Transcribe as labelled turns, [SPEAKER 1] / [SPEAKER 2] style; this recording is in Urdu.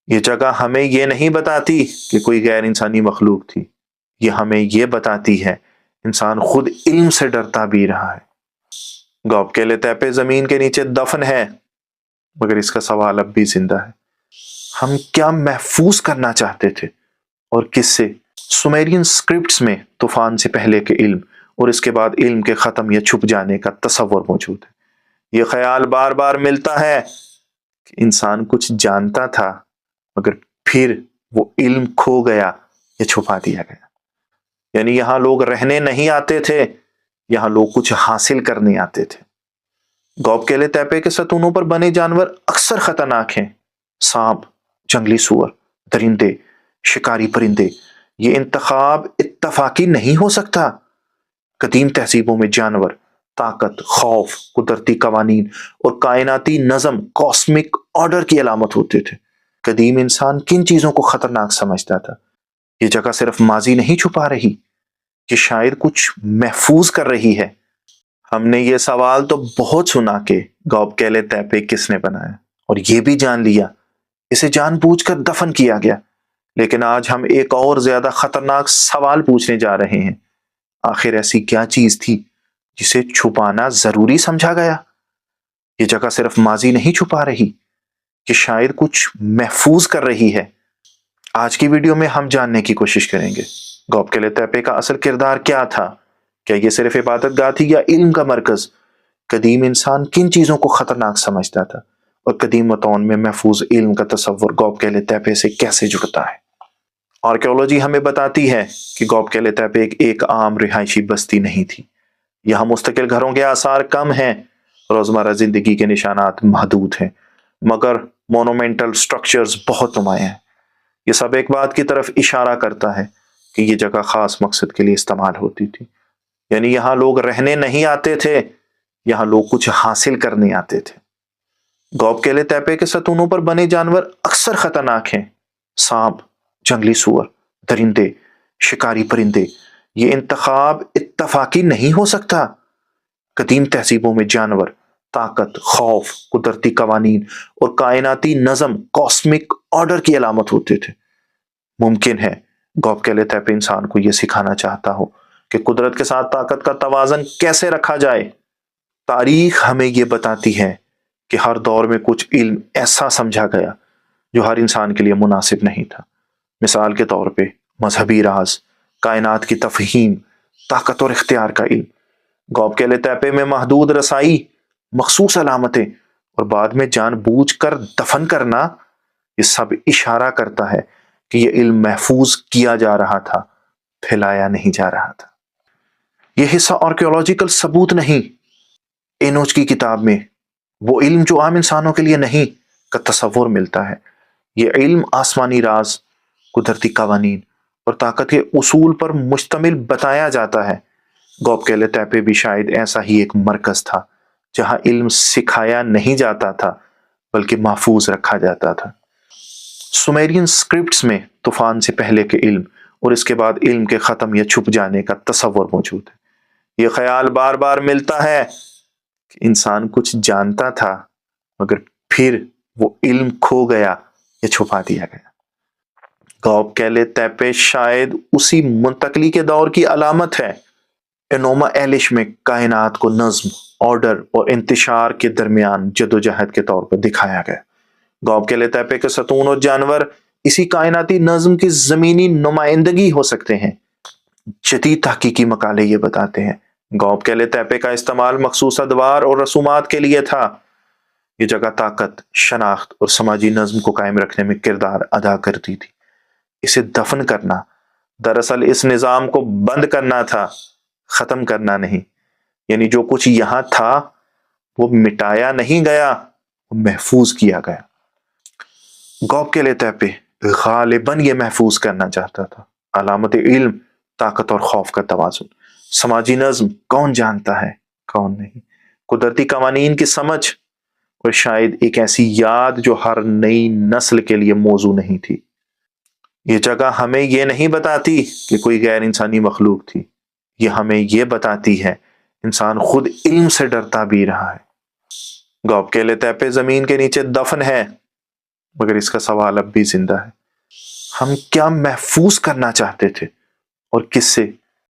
[SPEAKER 1] یہ جگہ ہمیں یہ نہیں بتاتی کہ کوئی غیر انسانی مخلوق تھی، یہ ہمیں یہ بتاتی ہے انسان خود علم سے ڈرتا بھی رہا ہے۔ گوبکیلے تیپے زمین کے نیچے دفن ہے، مگر اس کا سوال اب بھی زندہ ہے۔ ہم کیا محفوظ کرنا چاہتے تھے اور کس سے؟ سمیرین سکرپٹس میں طوفان سے پہلے کے علم اور اس کے بعد علم کے ختم یا چھپ جانے کا تصور موجود ہے۔ یہ خیال بار بار ملتا ہے کہ انسان کچھ جانتا تھا مگر پھر وہ علم کھو گیا یا چھپا دیا گیا۔ یعنی یہاں لوگ رہنے نہیں آتے تھے، یہاں لوگ کچھ حاصل کرنے آتے تھے۔ گوبکیلے تیپے کے ستونوں پر بنے جانور اکثر خطرناک ہیں۔ سانپ، جنگلی سور، درندے، شکاری پرندے، یہ انتخاب اتفاقی نہیں ہو سکتا۔ قدیم تہذیبوں میں جانور طاقت، خوف، قدرتی قوانین اور کائناتی نظم کاسمک آرڈر کی علامت ہوتے تھے۔ قدیم انسان کن چیزوں کو خطرناک سمجھتا تھا؟ یہ جگہ صرف ماضی نہیں چھپا رہی، کہ شاید کچھ محفوظ کر رہی ہے۔ ہم نے یہ سوال تو بہت سنا کہ گوبکیلے تیپے کس نے بنایا، اور یہ بھی جان لیا اسے جان بوجھ کر دفن کیا گیا۔ لیکن آج ہم ایک اور زیادہ خطرناک سوال پوچھنے جا رہے ہیں۔ آخر ایسی کیا چیز تھی جسے چھپانا ضروری سمجھا گیا؟ یہ جگہ صرف ماضی نہیں چھپا رہی، کہ شاید کچھ محفوظ کر رہی ہے۔ آج کی ویڈیو میں ہم جاننے کی کوشش کریں گے گوبکیلے تیپے کا اصل کردار کیا تھا؟ کیا یہ صرف عبادت گاہ تھی یا علم کا مرکز؟ قدیم انسان کن چیزوں کو خطرناک سمجھتا تھا؟ اور قدیم متون میں محفوظ علم کا تصور گوبکیلے تیپے سے کیسے جڑتا ہے؟ آرکیولوجی ہمیں بتاتی ہے کہ گوبکیلے تیپے ایک عام رہائشی بستی نہیں تھی۔ یہاں مستقل گھروں کے آثار کم ہیں، روزمرہ زندگی کے نشانات محدود ہیں، مگر مونومنٹل سٹرکچرز بہت نمایاں ہیں۔ یہ سب ایک بات کی طرف اشارہ کرتا ہے کہ یہ جگہ خاص مقصد کے لیے استعمال ہوتی تھی۔ یعنی یہاں لوگ رہنے نہیں آتے تھے، یہاں لوگ کچھ حاصل کرنے آتے تھے۔ گوبکیلے تیپے کے ستونوں پر بنے جانور اکثر خطرناک ہیں۔ سانپ، جنگلی سور، درندے، شکاری پرندے، یہ انتخاب اتفاقی نہیں ہو سکتا۔ قدیم تہذیبوں میں جانور طاقت، خوف، قدرتی قوانین اور کائناتی نظم کاسمک آرڈر کی علامت ہوتے تھے۔ ممکن ہے گوبکیلے تیپے انسان کو یہ سکھانا چاہتا ہو کہ قدرت کے ساتھ طاقت کا توازن کیسے رکھا جائے۔ تاریخ ہمیں یہ بتاتی ہے کہ ہر دور میں کچھ علم ایسا سمجھا گیا جو ہر انسان کے لیے مناسب نہیں تھا۔ مثال کے طور پہ مذہبی راز، کائنات کی تفہیم، طاقت اور اختیار کا علم۔ گوبکیلے تیپے میں محدود رسائی، مخصوص علامتیں اور بعد میں جان بوجھ کر دفن کرنا، یہ سب اشارہ کرتا ہے کہ یہ علم محفوظ کیا جا رہا تھا، پھیلایا نہیں جا رہا تھا۔ یہ حصہ آرکیولوجیکل ثبوت نہیں۔ اینوچ کی کتاب میں وہ علم جو عام انسانوں کے لیے نہیں کا تصور ملتا ہے۔ یہ علم آسمانی راز، قدرتی قوانین اور طاقت کے اصول پر مشتمل بتایا جاتا ہے۔ گوبکیلے تیپے بھی شاید ایسا ہی ایک مرکز تھا جہاں علم سکھایا نہیں جاتا تھا بلکہ محفوظ رکھا جاتا تھا۔ سمیرین سکرپٹس میں طوفان سے پہلے کے علم اور اس کے بعد علم کے ختم یا چھپ جانے کا تصور موجود ہے۔ یہ خیال بار بار ملتا ہے کہ انسان کچھ جانتا تھا مگر پھر وہ علم کھو گیا یا چھپا دیا گیا۔ گوبکیلے تیپے شاید اسی منتقلی کے دور کی علامت ہے۔ انوما ایلش میں کائنات کو نظم، آرڈر اور انتشار کے درمیان جدوجہد کے طور پر دکھایا گیا۔ گوبکیلے تیپے کے ستون اور جانور اسی کائناتی نظم کی زمینی نمائندگی ہو سکتے ہیں۔ جدید تحقیقی مقالے یہ بتاتے ہیں گوبکیلے تیپے کا استعمال مخصوص ادوار اور رسومات کے لیے تھا۔ یہ جگہ طاقت، شناخت اور سماجی نظم کو قائم رکھنے میں کردار ادا کرتی تھی۔ اسے دفن کرنا دراصل اس نظام کو بند کرنا تھا، ختم کرنا نہیں۔ یعنی جو کچھ یہاں تھا وہ مٹایا نہیں گیا، وہ محفوظ کیا گیا۔ گوبکیلے تیپے غالباً یہ محفوظ کرنا چاہتا تھا۔ علامت علم، طاقت اور خوف کا توازن، سماجی نظم کون جانتا ہے کون نہیں، قدرتی قوانین کی سمجھ، اور شاید ایک ایسی یاد جو ہر نئی نسل کے لیے موزوں نہیں تھی۔ یہ جگہ ہمیں یہ نہیں بتاتی کہ کوئی غیر انسانی مخلوق تھی، یہ ہمیں یہ بتاتی ہے انسان خود علم سے ڈرتا بھی رہا ہے۔ گوبکیلے تیپے زمین کے نیچے دفن ہے، مگر اس کا سوال اب بھی زندہ ہے، ہم کیا محفوظ کرنا چاہتے تھے اور کس سے